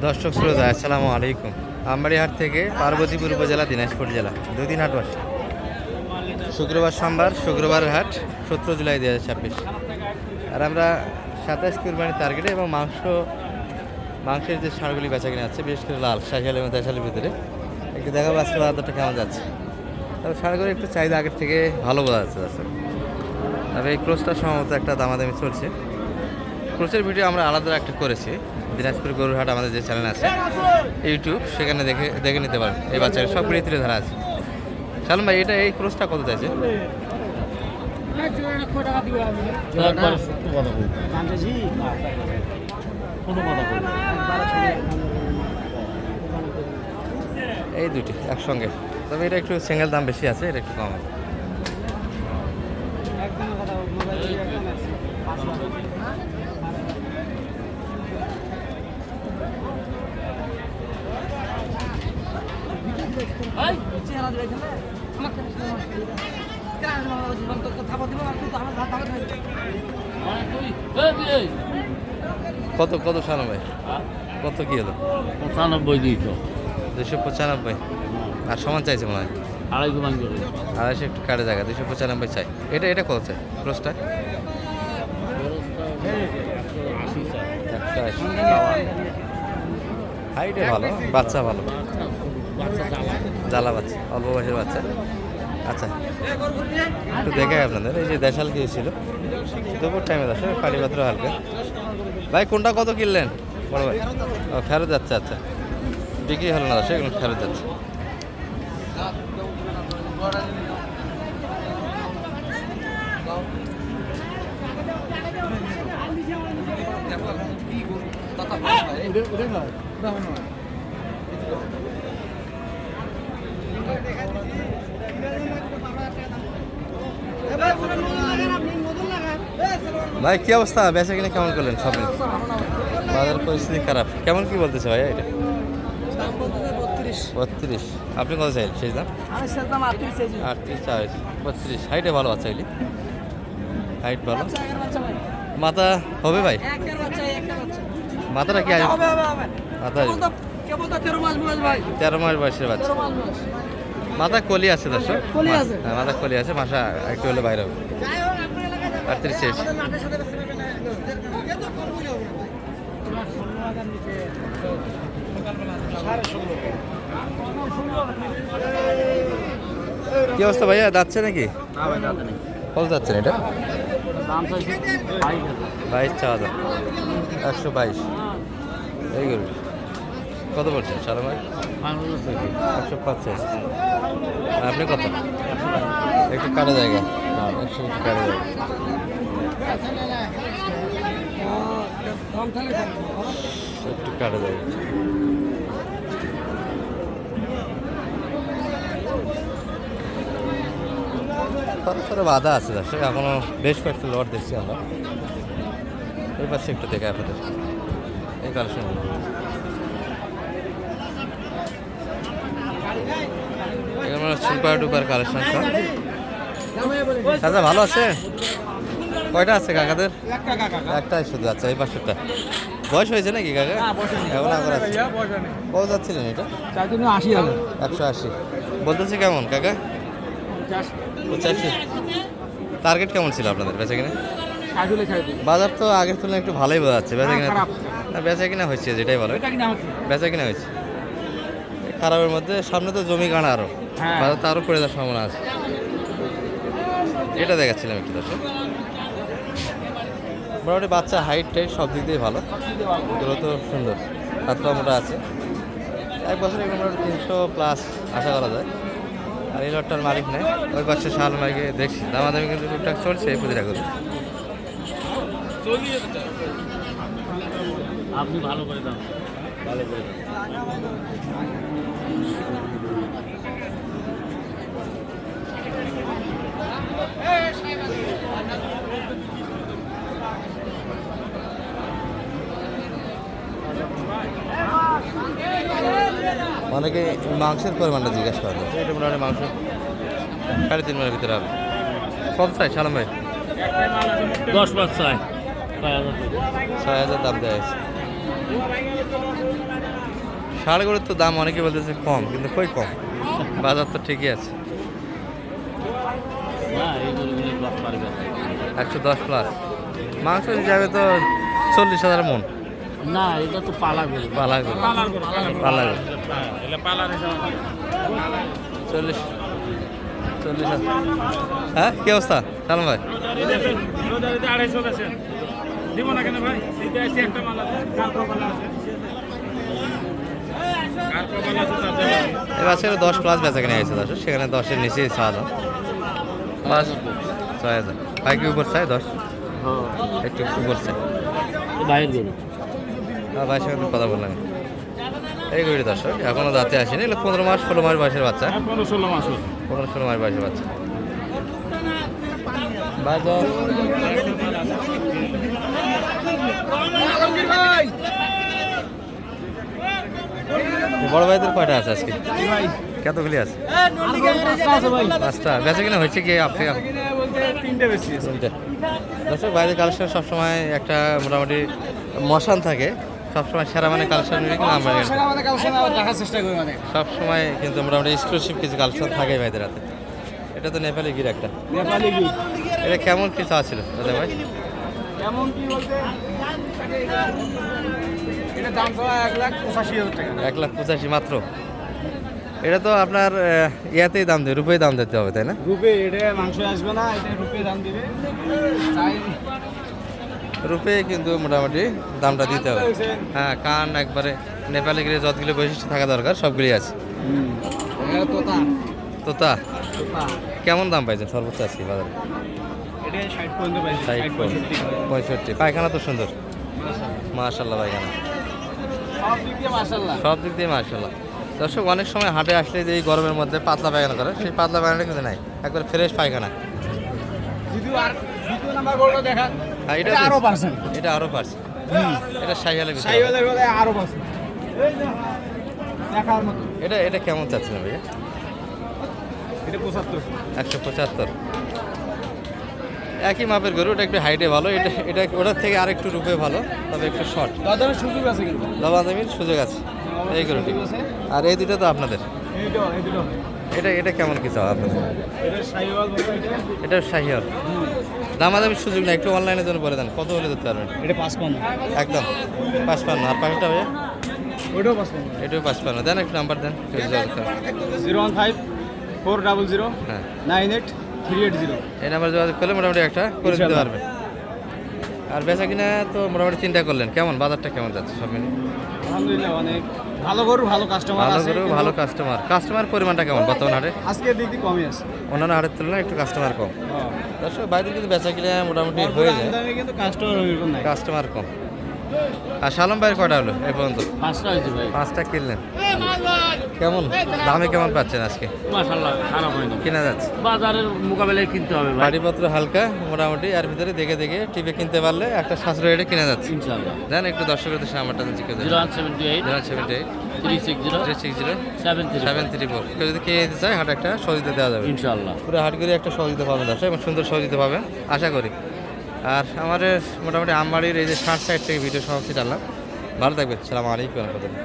দর্শক শ্রোতা আসসালামু আলাইকুম। আমবাড়িহাট থেকে পার্বতীপুর উপজেলা দিনাজপুর জেলা 2 দিন হাট বসে। শুক্রবার সোমবার শুক্রবারের হাট 17 জুলাই 2026। আর আমরা 27 কুরবানির টার্গেটে এবং মাংসের যে ষাঁড়গুলি বেচা কিনে আছে, বিশেষ করে লাল শাহিয়াল এবং দেশালের ভিতরে একটু দেখাবো আজকে বাজারটা কেমন যাচ্ছে। তবে ষাঁড়গুলো একটু চাহিদা আগের থেকে ভালো বোঝা যাচ্ছে দর্শক। তবে এই ক্রোসটা সম্ভবত একটা দামাদামি চলছে। ক্রোসের ভিডিও আমরা আলাদা একটা করেছি, দিনাজপুর গরুর হাট আমাদের যে চ্যানেল আছে ইউটিউব, সেখানে দেখে নিতে পারেন। এই বাচ্চাকে সব ভিডিও তুলে ধরা আছে। সালাম ভাই, এটা এই ক্রোসটা কত চাইছে? এই দুটি একসঙ্গে, তবে এটা একটু সিঙ্গেল দাম বেশি আছে, এটা একটু কম আছে। কত কত সালাম ভাই, কত কি হলো? 95 দিত 295। আর সমান চাইছে মনে হয় 250 একটু কাটে জায়গা, 295 চাই। এটা কত চাই ক্রসটা? 180। হাইটে ভালো, বাচ্চা ভালো, জ্বালা বাচ্চা, অল্প বয়সের বাচ্চা। আচ্ছা, একটু দেখে আপনাদের এই যে দেশাল গিয়েছিল দুপুর টাইমে, দর্শক পানি পাত্র হালকা। ভাই কোনটা কত কিনলেন বড় ভাই? ও ফেরত যাচ্ছে। আচ্ছা, বিক্রি হলো না দর্শক, এগুলো ফেরত যাচ্ছে। ভাই কি অবস্থা, বেচা কিনে কেমন করলেন? সব বাজার পরিস্থিতি খারাপ, কেমন কি বলতেছে ভাই? এটা 32। আপনি কত চাইলেন সেই দাম? 38 32। হাইটে ভালো বাচ্চা এগুলি, হাইট ভালো, মাথা হবে ভাই? মাথাটা কি আসবে? মাথা 13 মাস বয়সের বাচ্চা, মাথা কলি আছে দর্শক, হ্যাঁ মাথা কলি আছে, মাসা একটু হলে বাইরে হবে। 38। কি অবস্থা ভাইয়া, যাচ্ছে নাকি? কত যাচ্ছেন এটা? 22,000। 122 এই গরু কত বলছেন সারা ভাই? 150। আপনি কত? একটু কাটা জায়গা, 100 একটু কাটা জায়গা, একটু কাটা জায়গা। তারপরে বাধা আছে দর্শক, এখনো বেশ কয়েকটা লট দেখছি আমরা। এই পাশে একটু দেখে আপনাদের এই কালেকশন, এখানে সুপার ডুপার কালেকশন সব। দাদা ভালো আছে? কয়টা আছে কাকাদের? একটাই শুধু। আচ্ছা, এই পাশেরটা বয়স হয়েছে নাকি কাকা? এখন আগর আছে। কত যাচ্ছিলেন এটা? 180 বলতেছে। কেমন কাকা? 85। টার্গেট কেমন ছিল আপনাদের বেচা কিনা? বাজার তো আগের তুলনায় একটু ভালোই বোঝা যাচ্ছে। বেচা কিনা না, বেচা কিনা হচ্ছে, যেটাই ভালো বেচা কিনা হয়েছে। খারাপের মধ্যে সামনে তো জমি গাড়া, আরো বাজার তো আরো পড়ে যাওয়ার সম্ভাবনা আছে। এটা দেখাচ্ছিলাম একটু দর্শক। মোটামুটি বাচ্চা হাইট টাইট সব দিক দিয়ে ভালো, এগুলো তো সুন্দর, হাতটা মোটা আছে। এক বছর এগুলো মোটামুটি 300+ আশা করা যায়। আর এই লটটার মালিক নেই, ওই পাশে শাল মালিকে দেখছি দামাদামি কিন্তু টুকটাক চলছে। এই প্রতিটা করে আপনি ভালো করে দাও, ভালো করে দাও। অনেকে মাংসের পরিমাণটা জিজ্ঞাসা করেন, এটা মোটামুটি মাংস 3.5 মাসের ভিতরে হবে। কত চাই সালাম ভাই? 10 বাচ্চায় 6,000 দাম দেওয়া হয়েছে। ষাড় গরুর তো দাম অনেকে বলতেছে কম, কিন্তু কই কম, বাজার তো ঠিকই আছে। না এই গরুগুলো 10 পারবে 110 প্লাস মাংস হিসাবে তো 40,000 মন। না এটা তো পালা গরু পালা গরু, পালা গরু 40,000। হ্যাঁ কি অবস্থা সালাম ভাই? এবার ছেলে 10 প্লাস বেচা কিনে গেছে দশ, সেখানে 10-এর নিচেই চাওয়া দাম। প্লাস 6,000 ভাই কি উপর চাই 10, একটু উপর চাই। বাইরের গরু ভাইয়ের সঙ্গে তো কথা বললাম। এই গরুটি দর্শক এখনো দাঁতে আসেনি, এগুলো 15 মাস 16 মাস বয়সের বাচ্চা, 15-16 মাস 15-16 মাস বয়সের বাচ্চা। বাজার বড় ভাইদের কয়টা আছে আজকে? কতগুলি আছে? 5টা। বেচা কিনা হয়েছে কি আপনি? 3টে বেশি আছে। 3টে। দর্শক বাইরের কালেকশন সবসময় একটা মোটামুটি মশান থাকে, সবসময় সেরা মানে কালেকশন কিন্তু আমরা সেটা আমাদের কালেকশন আবার দেখার চেষ্টা করি মানে। সবসময় কিন্তু মোটামুটি এক্সক্লুসিভ কিছু কালেকশন থাকে ভাইদের হাতে। এটা তো নেপালি গির একটা। নেপালি কি? এটা কেমন কি চাওয়া ছিল দাদা ভাই? কেমন কি বলতে এটা দাম তো 1,85,000 টাকা। 1,85,000 মাত্র। এটা তো আপনার ইয়াতেই দাম দেবে, রূপেই দাম দিতে হবে তাই না? রূপে এটা মাংস আসবে না, এটা রূপে দাম দিবে। চাই রূপে কিন্তু মোটামুটি দামটা দিতে হবে। হ্যাঁ কান একবারে নেপালি গিরে যতগুলো বৈশিষ্ট্য থাকা দরকার সবগুলি আছে। এটা তোতা তোতা তোতা কেমন দাম পাইছেন সর্বোচ্চ আজকে বাজারে? এটা 60 পর্যন্ত পাইছে। 60 65। পায়খানা তো সুন্দর, মাশাআল্লাহ পায়খানা সব দিক দিয়ে মাশাআল্লাহ। সব দিক দিয়ে মাশাআল্লাহ। দর্শক অনেক সময় হাটে আসলে যে এই গরমের মধ্যে পাতলা পায়খানা করে, সেই পাতলা পায়খানাটা কিন্তু নাই, একবার ফ্রেশ পায়খানা। দ্বিতীয় নাম্বার গরুটা দেখা। হ্যাঁ এটা আরো পার্সেন্ট। এটা আরো পারছে, এটা শাহিওয়ালের ভিতরে। সাইওয়ালের বলে আরো পার্সেন্ট। দেখার মতো। এটা এটা কেমন চাচ্ছিলেন ভাইয়া? এটা 75। 175। একই মাপের গরু, এটা একটু হাইটে ভালো, এটা এটা ওটার থেকে আর একটু রূপে ভালো, তবে একটু শর্ট। দাদার সুযোগ আছে কিন্তু। দামাদামির সুযোগ আছে এই গরুটি। আর এই দুটো তো আপনাদের। এই দুটো। এটা এটা কেমন কি চাওয়া আপনাদের? এটা সাইওয়াল বলে এটা। এটা শাহিওয়াল। দামাদামির সুযোগ না, একটু অনলাইনের জন্য বলে দেন কত হলে দিতে পারবেন? এটা 55। একদম 55। আর পাশেরটা ভাইয়া? ওটাও 55। এটাও 55। দেন একটু নাম্বার দেন। 015 400 হ্যাঁ 98 380। এই নাম্বার যোগাযোগ করলে মোটামুটি একটা করে দিতে ইনশাআল্লাহ। পারবেন। আর বেচা কিনা তো মোটামুটি চিন্তা করলেন, কেমন বাজারটা কেমন যাচ্ছে সব মিলিয়ে? আলহামদুলিল্লাহ অনেক ভালো গরু, ভালো কাস্টমার ভালো আছে। গরু, ভালো কাস্টমার। কাস্টমার পরিমাণটা কেমন বর্তমান হাটে? আজকের দিক দিয়ে কমই আছে। অন্যান্য হাটের তুলনায় একটু কাস্টমার কম। দর্শক বাইরে কিন্তু বেচা কিনা মোটামুটি ভরপুর হয়ে যায়, আমদানি কিন্তু কাস্টমার ওইরকম নাই। কাস্টমার কম। আর শালম ভাইয়ের কয়টা হলো এই পর্যন্ত? 5টা হয়েছে ভাই 5টা কিনলেন। কেমন দামে কেমন পাচ্ছেন আজকে? মাশাআল্লাহ খারাপ হয়নি। কিনা যাচ্ছে বাজারের মোকাবেলায় কিনতে হবে ভাই বাড়িপত্র হালকা মোটামুটি, এর ভিতরে দেখে দেখে টিপে কিনতে পারলে একটা সাশ্রয় রেটে কিনা যাচ্ছে। ইনশাআল্লাহ। দেন একটু দর্শকের দেশে আমারটা জিজ্ঞেস 0178 078 360 360 73 734। কেউ যদি কিনে নিতে চায় হাটে একটা সহযোগিতা দেওয়া যাবে। ইনশাআল্লাহ। পুরো হাট করে একটা সহযোগিতা পাবেন দর্শক, এবং সুন্দর সহযোগিতা পাবেন আশা করি। আর আমাদের মোটামুটি আমবাড়ির এই যে 60 সাইড থেকে ভিডিও সমাপ্তি টানলাম। ভালো থাকবেন, সালাম আলাইকুম রহমতুল্লাহ।